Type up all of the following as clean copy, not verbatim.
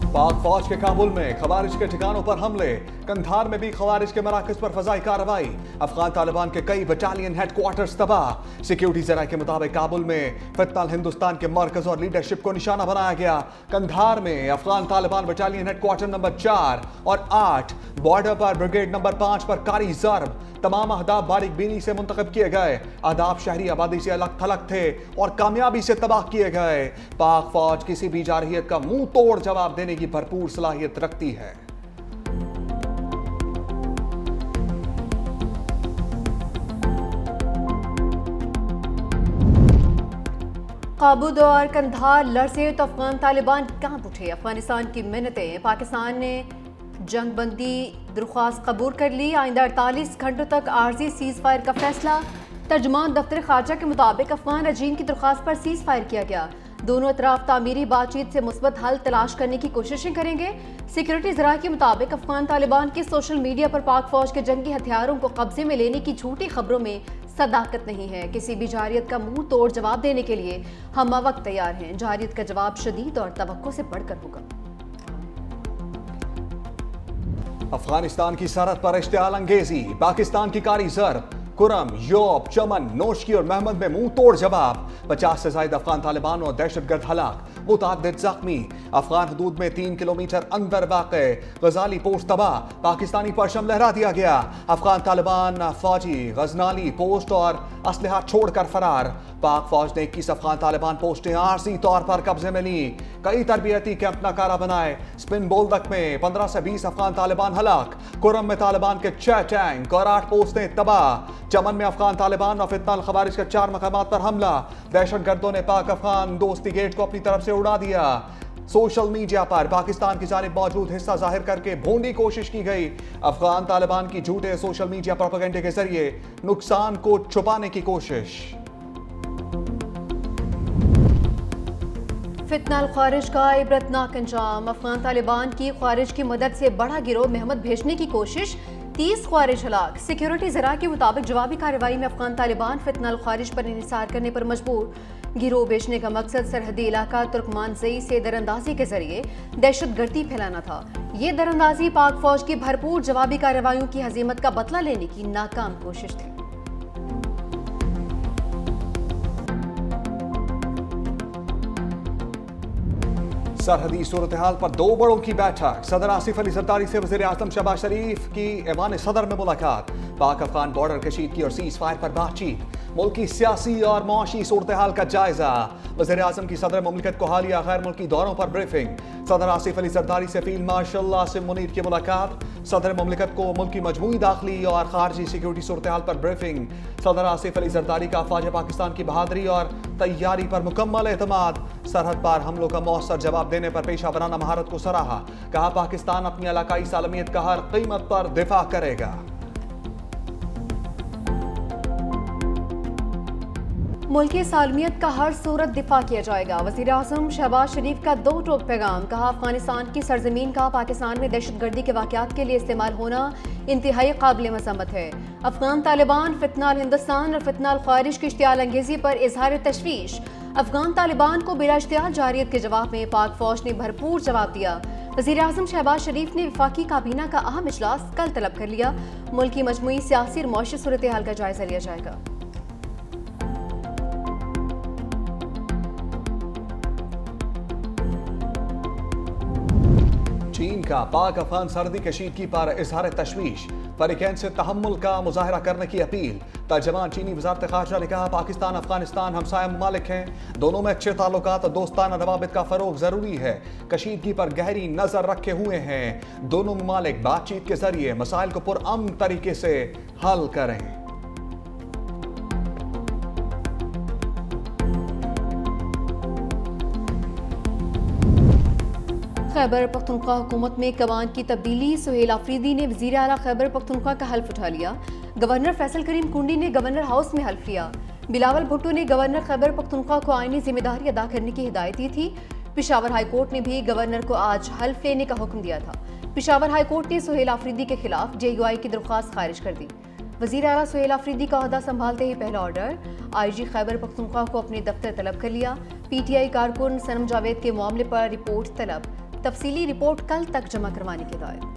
पाक फौज के काबुल में खवारिज के ठिकानों पर हमले, कंधार में भी खवारिज के मराकज पर फजाई कार्रवाई, अफगान तालिबान के कई बटालियन हेडक्वार्टर्स तबाह। सिक्योरिटी जराये के मुताबिक काबुल में फितनाल हिंदुस्तान के मरकज और लीडरशिप को निशाना बनाया गया। कंधार में Afghan Taliban battalion headquarter number 4 और 8, बॉर्डर पर ब्रिगेड नंबर 5 पर कारी जर्ब। तमाम अहदाफ बारीक बीनी से मुंतखब किए गए। अहदाफ शहरी आबादी से अलग थलग थे और कामयाबी से तबाह किए गए। पाक फौज किसी भी जारहियत का मुंह तोड़ जवाब देने की भरपूर सलाहियत रखती है। काबुल और कंधार लड़से तो अफगान तालिबान कांप उठे। अफगानिस्तान की मिन्नतें, पाकिस्तान ने जंग बंदी दरख्वास्त कबूल कर ली। आइंदा 48 घंटों तक आर्जी सीज फायर का फैसला। तर्जुमान दफ्तर खारजा के मुताबिक अफगान रजीम की दरख्वास्त पर सीज फायर किया गया। दोनों अतराफ तामीरी बातचीत से मुस्बत हल तलाश करने की कोशिशें करेंगे। सिक्योरिटी जराये के मुताबिक अफगान तालिबान की सोशल मीडिया पर पाक फौज के जंगी हथियारों को कब्जे में लेने की झूठी खबरों में सदाकत नहीं है। किसी भी जारियत का मुंह तोड़ जवाब देने के लिए हम वक्त तैयार हैं। जारियत का जवाब शदीद और तवक्को से बढ़कर होगा। अफगानिस्तान की सरहद पर इश्तियाल अंगेजी, पाकिस्तान की कारी जर्ब। कुरम, योब, चमन, नोशकी और महमद में मुंह तोड़ जवाब। 50 से ज्यादा अफगान तालिबान और दहशतगर्द हलाक, मुतअद्दिद जख्मी। अफगान हदूद में 3 किलोमीटर अंदर वाक़े गजाली पोस्ट तबाह, पाकिस्तानी परचम लहरा दिया गया। अफगान तालिबान फौजी गजनाली पोस्ट और असलहा छोड़कर फरार। पाक फौज ने 21 अफगान तालिबान पोस्टें आरजी तौर पर कब्जे में ली। कई तरबियती कैंप नाकारा बनाए। स्पिन बोल्दक में 15 से 20 अफगान तालिबान हलाक। कुरम में तालिबान के 6 टैंक और 8 पोस्टें तबाह। चमन में अफगान तालिबान और फितनाल खवारिज के 4 मकामात पर हमला। दहशतगर्दों ने पाक अफगान दोस्ती गेट को अपनी तरफ से उड़ा दिया। सोशल मीडिया पर पाकिस्तान की जानिब मौजूद हिस्सा जाहिर करके भोंडी कोशिश की गई। अफगान तालिबान की झूठे सोशल मीडिया प्रोपेगेंडे के जरिए नुकसान को छुपाने की कोशिश। फितनाल ख्वारिज का इबरतनाक अंजाम। अफगान तालिबान की ख्वारिज की मदद से बड़ा गिरोह महमद भेजने की कोशिश, 30 ख्वारिज हलाक। सिक्योरिटी जरा के मुताबिक जवाबी कार्रवाई में अफगान तालिबान फितनाल ख्वारिज पर इंहिसार करने पर मजबूर। गिरोह भेजने का मकसद सरहदी इलाका तुर्कमानजई से दरअंदाजी के जरिए दहशतगर्दी फैलाना था। ये दरअंदाजी पाक फौज की भरपूर जवाबी कार्रवाइयों की हजीमत का बदला लेने की नाकाम कोशिश थी। सरहदी सूरत हाल पर 2 बड़ों की बैठक। सदर आसिफ अली जरदारी से वज़ीर आज़म शहबाज शरीफ की ऐवान सदर में मुलाकात। पाक अफगान बॉर्डर कशीदगी और सीज फायर पर बातचीत। मुल्क की सियासी और मुआशी सूरत हाल का जायजा। वज़ीर आज़म की सदर मुमलिकत को हालिया गैर मुल्की दौरों पर ब्रीफिंग। सदर आसिफ अली जरदारी से फील्ड मार्शल आसिम मुनीर की मुलाकात। सदर मुमलिकत को मुल्क की मजमूई दाखिली और खारजी सिक्योरिटी सूरत हाल पर ब्रीफिंग। सदर आसिफ अली जरदारी का अफवाज पाकिस्तान की बहादुरी और तैयारी पर मुकम्मल एतमाद। सरहद पार हमलों का मौसर जवाब देने पर पेशा वराना महारत को सराहा। कहा पाकिस्तान अपनी इलाकाई सालमियत का हर कीमत पर दिफा करेगा। मुल्की सालमियत का हर सूरत दिफा किया जाएगा। वज़ीर आज़म शहबाज शरीफ का 2 टोक पैगाम। कहा अफगानिस्तान की सरजमीन का पाकिस्तान में दहशतगर्दी के वाक़यात के लिए इस्तेमाल होना इंतहाई काबिल मज़म्मत है। अफगान तालिबान, फितनाल हिंदुस्तान और फितनाल ख्वारिज की इश्तियाल अंगेजी पर इजहार तशवीश। अफगान तालिबान को बिला इश्तियाल जारियत के जवाब में पाक फौज ने भरपूर जवाब दिया। वज़ीर आज़म शहबाज शरीफ ने वफाकी काबीना का अहम इजलास कल तलब कर लिया। मुल्क की मजमूई सियासी और मौशी सूरत हाल का जायजा लिया जाएगा। चीन का पाक अफगान सरहदी कशीदगी पर इजहार तशवीश। फरीकैन से तहम्मुल का मुजाहरा करने की अपील। तर्जमान चीनी वजारत खारजा ने कहा पाकिस्तान अफगानिस्तान हमसाया ममालिक हैं, दोनों में अच्छे ताल्लुकात और दोस्ताना रवाबित का फरोग जरूरी है। कशीदगी पर गहरी नजर रखे हुए हैं। दोनों ममालिक बातचीत के जरिए मसाइल को पुरअमन तरीके से हल करें। खैबर पख्तूनख्वा हुकूमत में कमान की तब्दीली। सुहेल आफरीदी ने वज़ीर आला खैबर पख्तूनख्वा का हल्फ उठा लिया। गवर्नर फैसल करीम कुंडी ने गवर्नर हाउस में हल्फ लिया। बिलावल भुट्टो ने गवर्नर खैबर पख्तूनख्वा को आईनी जिम्मेदारी अदा करने की हिदायत दी थी। पेशावर हाईकोर्ट ने भी गवर्नर को आज हल्फ लेने का हुक्म दिया था। पेशावर हाईकोर्ट ने सुहेल आफरीदी के खिलाफ JUI की दरख्वास्त खारिज कर दी। वज़ीर आला सुहेल आफरीदी का ओहदा संभालते ही पहला ऑर्डर IG खैबर पख्तूनख्वा को अपने दफ्तर तलब कर लिया। PTI कारकुन सनम जावेद के मामले पर रिपोर्ट तलब। तफसीली रिपोर्ट कल तक जमा करवाने की हिदायत।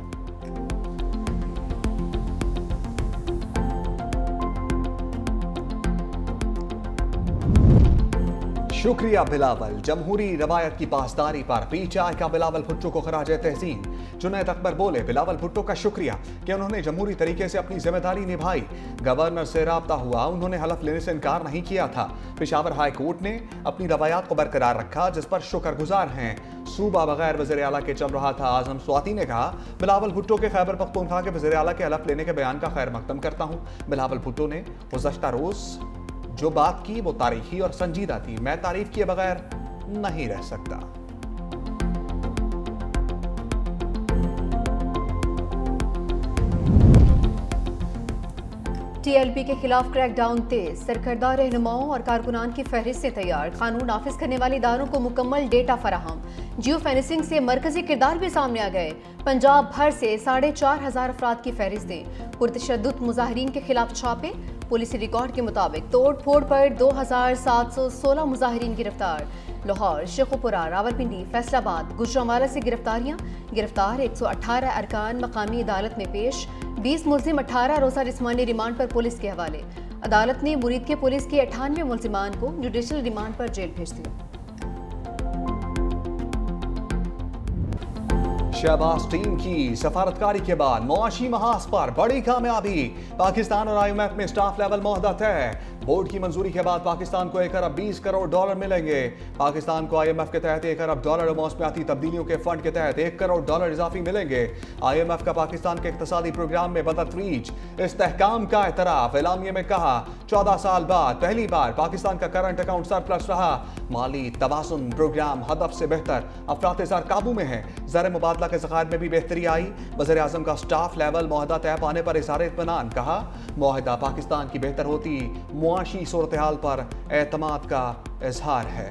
शुक्रिया बिलावल। जमहूरी रवायत की पासदारी पर पीटीआई का बिलावल भुट्टो को खराज तहसीन। जुनैद अकबर बोले, बिलावल भुट्टो का शुक्रिया कि उन्होंने जमहूरी तरीके से अपनी जिम्मेदारी निभाई। गवर्नर से राब्ता हुआ, उन्होंने हलफ लेने से इनकार नहीं किया था। पेशावर हाई कोर्ट ने अपनी रवायात को बरकरार रखा, जिस पर शुक्रगुजार हैं। सूबा बगैर वज़ीर आला के चल रहा था। आजम स्वाति ने कहा, बिलावल भुट्टो के खैबर पख्तूनख्वा के वज़ीर आला के हलफ लेने के बयान का खैर मकदम करता हूँ। बिलावल भुट्टो ने गुज़श्ता रोज जो बात की वो तारीखी और संजीदा थी। मैं तारीफ किए बगैर नहीं रह सकता। टीएलपी के खिलाफ क्रैकडाउन तेज। सरकर्दा रहनुमाओं और कारकुनान की फहरिस्तें तैयार। कानून नाफिज करने वाले इदारों को मुकम्मल डेटा फराहम। जियो फेंसिंग से मरकजी किरदार भी सामने आ गए। पंजाब भर से 4,500 अफराद की फहरिस्तें। पुरतशद्दुद मुजाहिरीन के खिलाफ छापे। पुलिस रिकॉर्ड के मुताबिक तोड़ फोड़ पर 2,716 मुजाहिरीन गिरफ्तार। लाहौर, शेखुपुरा, रावलपिंडी, फैसलाबाद, गुजरांवाला से गिरफ्तारियां। गिरफ्तार 118 अरकान मकामी अदालत में पेश। 20 मुलजिम 18 रोज़ा जिस्मानी रिमांड पर पुलिस के हवाले। अदालत ने मुरीद के पुलिस के 98 मुलजिमान को जुडिशल रिमांड पर जेल भेज दिया। शहबाज टीम की सफारतकारी के बाद मुआशी महाज पर बड़ी कामयाबी। पाकिस्तान और IMF में स्टाफ लेवल मुआहदा तय। बोर्ड की मंजूरी के बाद पाकिस्तान को $1 अरब 20 करोड़ मिलेंगे। पाकिस्तान को IMF के तहत $1 अरब और मौसमियाती तब्दीलियों के फंड के तहत $1 करोड़ इजाफी मिलेंगे। IMF का पाकिस्तान के इक्तसादी प्रोग्राम में बतदरीज इस्तेहकाम का एतराफ। एलामिये में कहा, 14 साल बाद पहली बार पाकिस्तान का करंट अकाउंट सरप्लस रहा। माली तवाज़ुन प्रोग्राम हदफ से बेहतर। अफरात ज़र काबू में है। ज़र मुबादला के ज़खायर में भी बेहतरी आई। वज़ीर आज़म का स्टाफ लेवल मुआहदा तय पाने पर इज़हार इत्मीनान। कहा, मुआहदा पाकिस्तान की बेहतर होती मुआशी सूरत हाल पर एतमाद का इजहार है।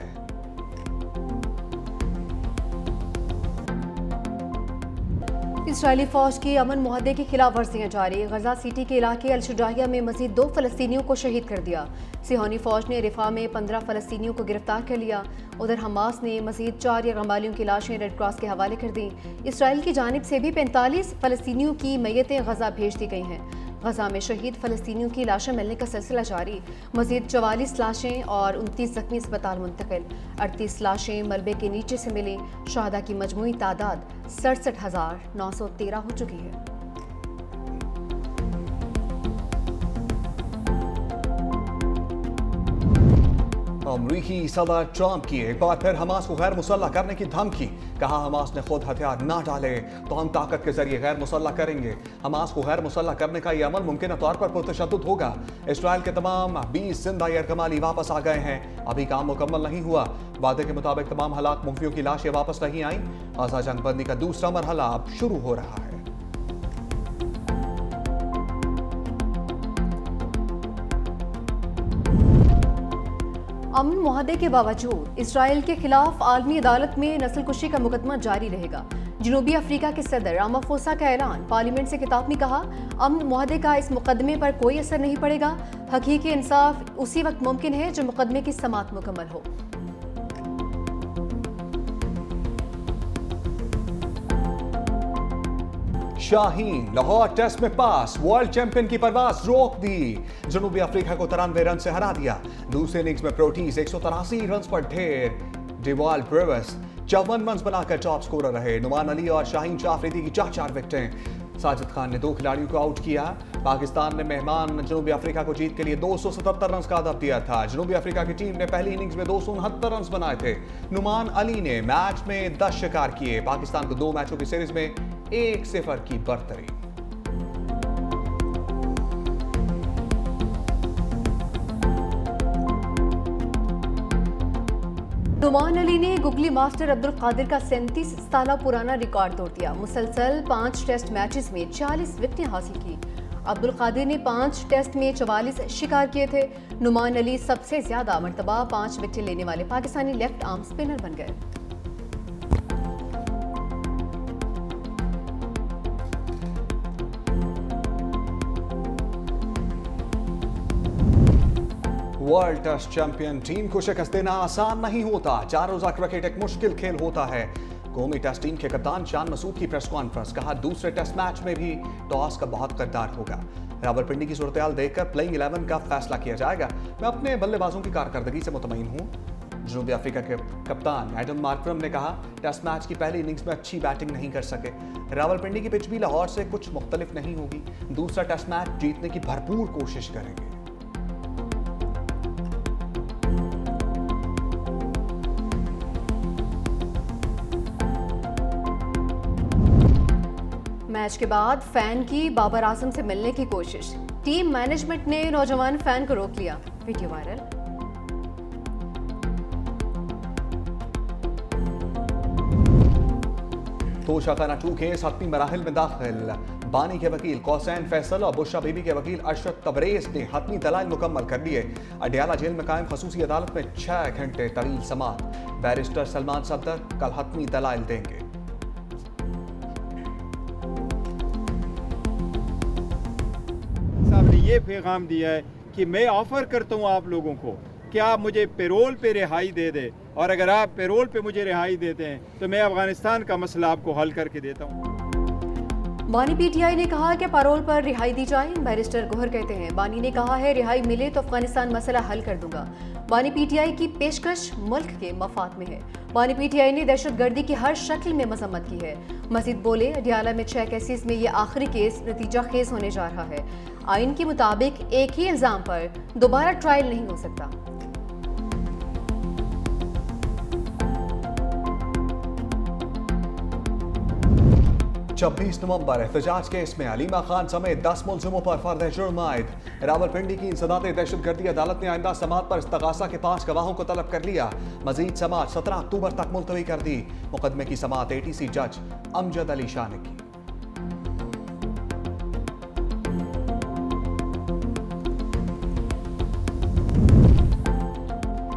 इसराइली फौज की अमन मुआहदे की खिलाफ वर्जियां जारी। गजा सिटी के इलाके अल-शुजाइया में मजीद 2 फलस्तीनियों को शहीद कर दिया। सिहोनी फौज ने रिफा में 15 फलस्तीनियों को गिरफ्तार कर लिया। उधर हमास ने मजीद 4 यरगमालियों की लाशें रेड क्रॉस के हवाले कर दी। इसराइल की जानिब से भी 45 फलस्तीनियों की मैयतें गजा भेज दी गई हैं। गजा में शहीद फलस्तीनियों की लाशें मिलने का सिलसिला जारी। मजीद 44 लाशें और 29 जख्मी अस्पताल मुंतकिल। 38 लाशें मलबे के नीचे से मिली। शहादा की मजमूई तादाद 67,913 हो चुकी है। अमरीकी सदर ट्रंप की एक बार फिर हमास को गैर मुसल्लह करने की धमकी। कहा, हमास ने खुद हथियार ना डाले तो हम ताकत के जरिए गैर मुसल्लह करेंगे। हमास को गैर मुसल्लह करने का यह अमल मुमकिन तौर पर पुरतशद्दुद होगा। इसराइल के तमाम 20 जिंदा यरगमाली वापस आ गए हैं। अभी काम मुकम्मल नहीं हुआ। वादे के मुताबिक तमाम हलाक मुखियों की लाशें वापस नहीं आई। गाजा जंगबंदी का दूसरा मरहला अब शुरू हो रहा है। अमन मुआहदे के बावजूद इसराइल के खिलाफ आलमी अदालत में नस्लकुशी का मुकदमा जारी रहेगा। जनूबी अफ्रीका के सदर रामाफोसा का ऐलान। पार्लियामेंट से खिताब में कहा, अमन मुआहदे का इस मुकदमे पर कोई असर नहीं पड़ेगा। हकीकी इंसाफ उसी वक्त मुमकिन है जब मुकदमे की समाअत मुकम्मल हो। शाहीन लाहौर टेस्ट में पास। वर्ल्ड चैंपियन की परवाज रोक दी। जनूबी अफ्रीका को 93 रन से हरा दिया। दूसरे इनिंग्स में प्रोटीज 183 रन पर ढेर। डिवाल ब्रेवस 54 रन बनाकर टॉप स्कोरर रहे। नुमान अली और शाहीन शाह अफरीदी की 4 विकेटें। साजिद खान ने 2 खिलाड़ियों को आउट किया। पाकिस्तान ने मेहमान जनूबी अफ्रीका को जीत के लिए 277 रन का हदफ दिया था। जनूबी अफ्रीका की टीम ने पहली इनिंग्स में 269 रन बनाए थे। नुमान अली ने मैच में 10 शिकार किए। पाकिस्तान को 2 मैचों की सीरीज में 1-0 की बढ़तरी। नुमान अली ने गुगली मास्टर अब्दुल कादिर का 37 साल पुराना रिकॉर्ड तोड़ दिया। मुसलसल 5 टेस्ट मैचेस में 40 विकेटें हासिल की। अब्दुल कादिर ने 5 टेस्ट में 44 शिकार किए थे। नुमान अली सबसे ज्यादा मरतबा 5 विकेटें लेने वाले पाकिस्तानी लेफ्ट आर्म स्पिनर बन गए। वर्ल्ड टेस्ट चैंपियन टीम को शिकस्त देना आसान नहीं होता। 4 रोजा क्रिकेट एक मुश्किल खेल होता है। कौमी टेस्ट टीम के कप्तान शान मसूद की प्रेस कॉन्फ्रेंस, कहा दूसरे टेस्ट मैच में भी टॉस का बहुत किरदार होगा। रावलपिंडी की सूरत-ए-हाल देखकर प्लेइंग 11 का फैसला किया जाएगा। मैं अपने बल्लेबाजों की कारकर्दगी से मुतमईन हूँ। जनूबी अफ्रीका के कप्तान एडम मार्करम ने कहा, टेस्ट मैच की पहली इनिंग्स में अच्छी बैटिंग नहीं कर सके। रावलपिंडी की पिच भी लाहौर से कुछ मुख्तलिफ नहीं होगी। दूसरा टेस्ट मैच जीतने की भरपूर कोशिश करेंगे। मैच के बाद फैन की बाबर आजम से मिलने की कोशिश, टीम मैनेजमेंट ने नौजवान फैन को रोक लिया, वीडियो वायरल। तोशाखाना 2 केस हतमी मराहिल में दाखिल। बानी के वकील कौसैन फैसल और बुशरा बीबी के वकील अशरफ तबरेज ने हतमी दलाइल मुकम्मल कर लिए। अडयाला जेल में कायम खसूसी अदालत में 6 घंटे तवील समाअत। बैरिस्टर सलमान सफदर कल हतमी दलाइल देंगे। साहब ने ये पैगाम दिया है कि मैं ऑफर करता हूँ आप लोगों को कि आप मुझे पेरोल पे रिहाई दे दे, और अगर आप पेरोल पे मुझे रिहाई देते हैं तो मैं अफगानिस्तान का मसला आपको हल करके देता हूँ। बानी पीटीआई ने कहा कि पैरोल पर रिहाई दी जाए। बैरिस्टर गोहर कहते हैं, बानी ने कहा है रिहाई मिले तो अफगानिस्तान मसला हल कर दूंगा। बानी पीटीआई की पेशकश मुल्क के मफाद में है। बानी पीटीआई ने दहशतगर्दी की हर शक्ल में मजम्मत की है। मजीद बोले, अडियाला में 6 केसेस में ये आखिरी केस नतीजा खेज होने जा रहा है। आइन के मुताबिक एक ही इल्जाम पर दोबारा ट्रायल नहीं हो सकता। छब्बीस नवंबर एहतजाज केस में अलीमा खान समेत 10 मुलजिमों पर फर्द जुर्म आयद। रावलपिंडी की इंसदाद दहशतगर्दी अदालत ने आइंदा समाअत पर इस्तगासा के 5 गवाहों को तलब कर लिया। मजीद समाअत 17 अक्टूबर तक मुलतवी कर दी। मुकदमे की समाअत एटीसी जज अमजद अली शाह ने की।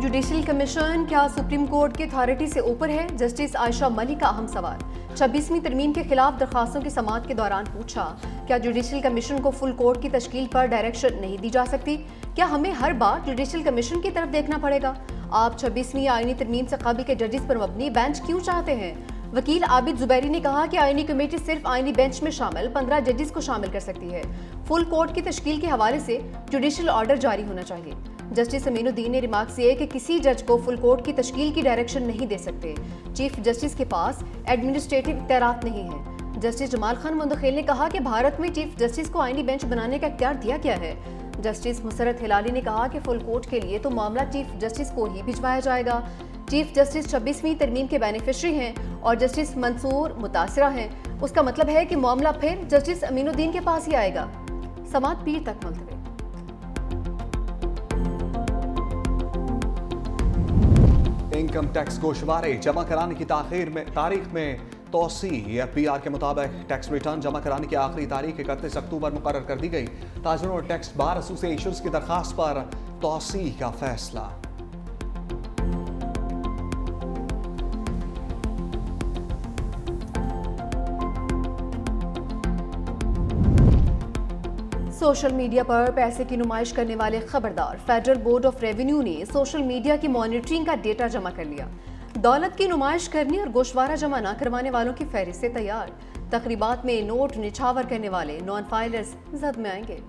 जुडिशल कमीशन क्या सुप्रीम कोर्ट की अथॉरिटी से ऊपर है? जस्टिस आयशा मलिक का अहम सवाल। 26वीं तरमीम के खिलाफ दरखास्तों की समाअत के दौरान पूछा, क्या जुडिशल कमीशन को फुल कोर्ट की तश्कील पर डायरेक्शन नहीं दी जा सकती? क्या हमें हर बार जुडिशल कमीशन की तरफ देखना पड़ेगा? आप 26वीं आईनी तरमीम से काबिल के जजेस पर मबनी बेंच क्यों चाहते हैं? वकील आबिद जुबैरी ने कहा कि आईनी कमेटी सिर्फ आईनी बेंच में शामिल 15 जजेस को शामिल कर सकती है। फुल कोर्ट की तश्कील के हवाले से जुडिशल ऑर्डर जारी होना चाहिए। जस्टिस अमीनुद्दीन ने रिमार्क किए कि किसी जज को फुल कोर्ट की तश्कील की डायरेक्शन नहीं दे सकते। चीफ जस्टिस के पास एडमिनिस्ट्रेटिव इख्तियारात नहीं है। जस्टिस जमाल खान मुंदखिल ने कहा कि भारत में चीफ जस्टिस को आईनी बेंच बनाने का इख्तियार दिया गया है। जस्टिस मुसरत हिलाली ने कहा कि फुल कोर्ट के लिए तो मामला चीफ जस्टिस को ही भिजवाया जाएगा। चीफ जस्टिस 26वीं तरमीम के बेनिफिशरी हैं और जस्टिस मंसूर मुतासिरा हैं। उसका मतलब है कि मामला फिर जस्टिस अमीनुद्दीन के पास ही आएगा। समाअत पीर तक मुलतवी। इनकम टैक्स गोशवारे जमा कराने की तारीख में तोसी। एफबीआर के मुताबिक टैक्स रिटर्न जमा कराने की आखिरी तारीख 31 अक्टूबर मुकर्रर कर दी गई। ताजरों और टैक्स बार एसोसिएशंस की दरखास्त पर तोसी का फैसला। सोशल मीडिया पर पैसे की नुमाइश करने वाले खबरदार। फेडरल बोर्ड ऑफ रेवेन्यू ने सोशल मीडिया की मॉनिटरिंग का डेटा जमा कर लिया। दौलत की नुमाइश करने और गोशवारा जमा न करवाने वालों की फहरिस्तें तैयार। तकरीबात में नोट निछावर करने वाले नॉन फाइलर्स जद में आएंगे।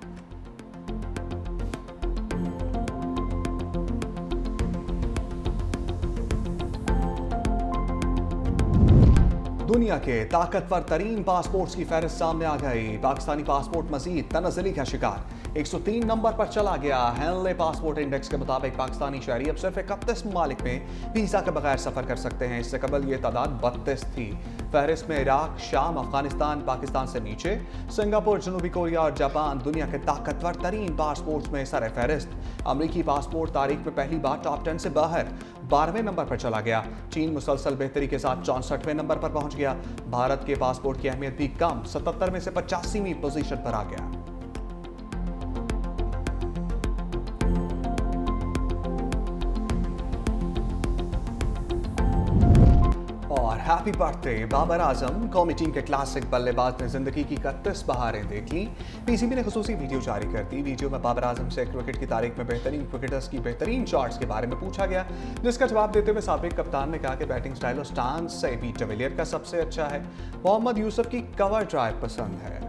दुनिया के ताकतवर तरीन पासपोर्ट्स की फहरिस्त सामने आ गई। पाकिस्तानी पासपोर्ट मजीद तनज़्ज़ुली का शिकार। 103 नंबर पर चला गया। हेनले पासपोर्ट इंडेक्स के मुताबिक पाकिस्तानी शहरी अब सिर्फ 31 ममालिक में वीज़ा के बगैर सफ़र कर सकते हैं। इससे कबल ये तादाद 32 थी। फहरिस्त में इराक, शाम, अफगानिस्तान, पाकिस्तान से नीचे सिंगापुर, जनूबी कोरिया और जापान दुनिया के ताकतवर तरीन पासपोर्ट्स में सर फहरिस्त। अमरीकी पासपोर्ट तारीख में पहली बार टॉप 10 से बाहर 12वें नंबर पर चला गया। चीन मुसलसल बेहतरी के साथ 64वें नंबर पर पहुंच गया। भारत के पासपोर्ट की अहमियत भी कम 77 में से 85वीं पोजीशन पर आ गया। और हैप्पी बर्थडे बाबर आजम। कौमी टीम के क्लासिक बल्लेबाज ने जिंदगी की 31 बहारें देख ली। पीसीबी ने खुसूसी वीडियो जारी कर दी। वीडियो में बाबर आजम से क्रिकेट की तारीख में बेहतरीन क्रिकेटर्स की बेहतरीन शॉट्स के बारे में पूछा गया, जिसका जवाब देते हुए साबिक कप्तान ने कहा कि बैटिंग स्टाइल और स्टांस से एबी डिविलियर का सबसे अच्छा है। मोहम्मद यूसुफ की कवर ड्राइव पसंद है।